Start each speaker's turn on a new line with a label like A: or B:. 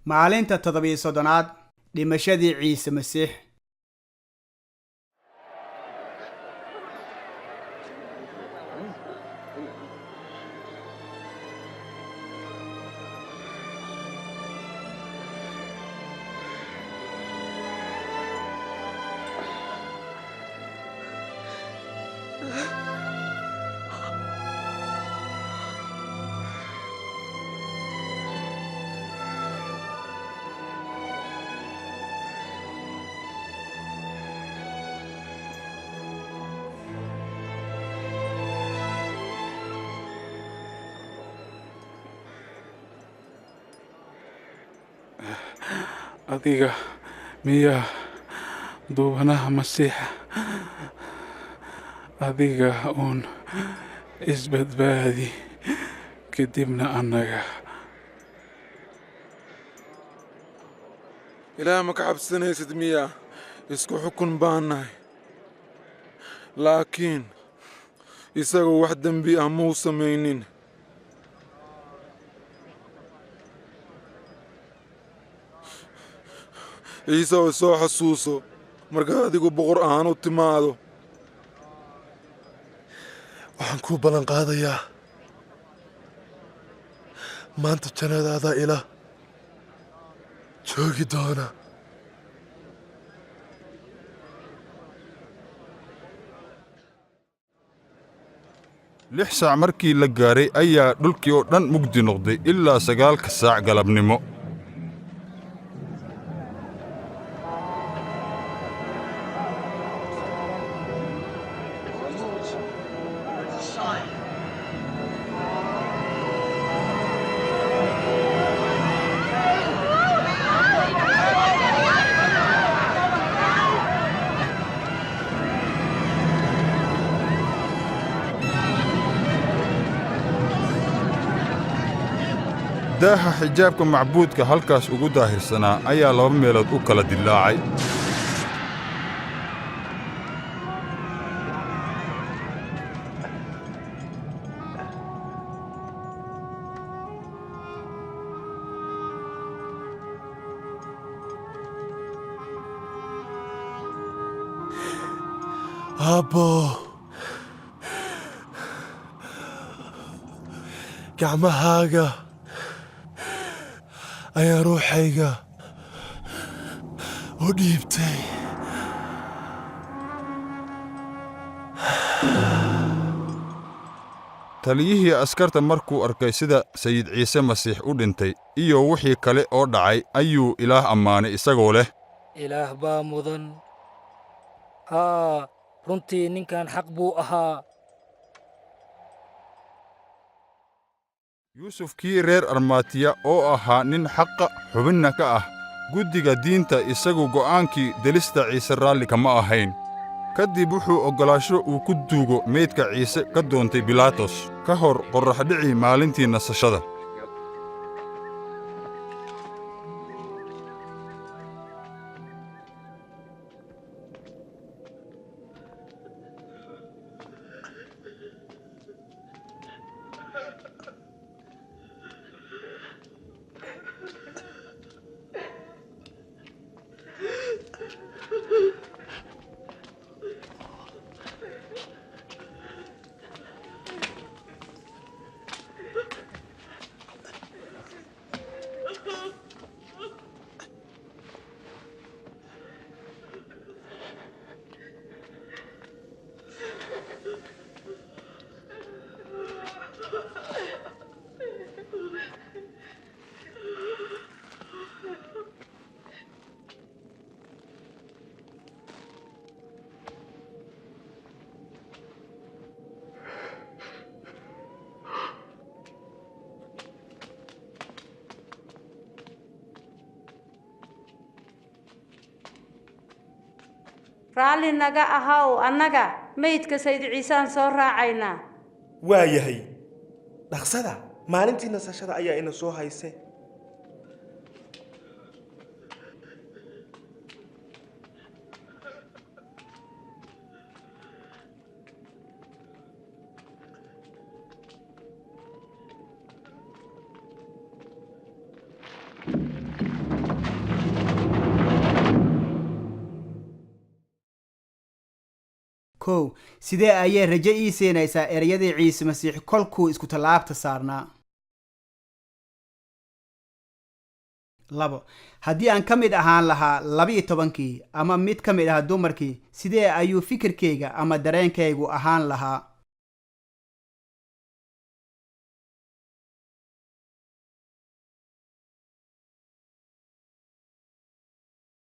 A: maalinta 17aad dhimashadii Ciise Masiix.
B: adiga miyaa duubanaha Masiixa adiga uun isbadbaadi kadibna annaga
C: ilaa ma ka cabsanaysid miyaa isku xukun baanahay laakiin isagu wax dambi ah muu samaynin ciise oo soo xasuuso markaa adigu boqor ahaan u timaado
D: waxaan kuu ballan qaadayaa maanta jannadaada ila joogi doona
E: 6 saac markii la gaaray ayaa dhulkii oo dhan mugdi noqday ilaa 9 saac galabnimo. daaha xijaabka macbuudka halkaas ugu daahirsanaa ayaa 2 meelood u kala dilaacay.
D: Abbo gacmahaaga ayaa ruuxayga u dhiibtay.
E: taliyihii askarta markuu arkay sida sayid ciise masiix u dhintay iyo wixii kale oo dhacay ayuu ilaah ammaanay isagoo leh
F: ilaah baa mudan runtii ninkan xaq buu ahaa.
E: yuusufkii reer armaatiya oo ahaa nin xaqa xubinna ka ah guddiga diinta isagu go'aankii delista ciise raalli kama ahayn. kadib wuxuu oggolaasho uu ku duugo meydka ciise ka doontay bilaatos ka hor qorraxdhicii maalintii nasashada.
G: raalli naga ahaw annaga meydka sayid ciisaan soo raacaynaa.
H: waa yahay dhaqsada maalintii nasashada ayaa ina soo haysay.
A: kow sidee ayay rajo ii siinaysaa ereyadii ciise masiix kolkuu isku tallaabta saarnaa. labo haddii aan ka mid ahaan lahaa 12 ama mid ka mid ah dumarkii sidee ayuu fikirkayga ama dareenkaygu ahaan lahaa.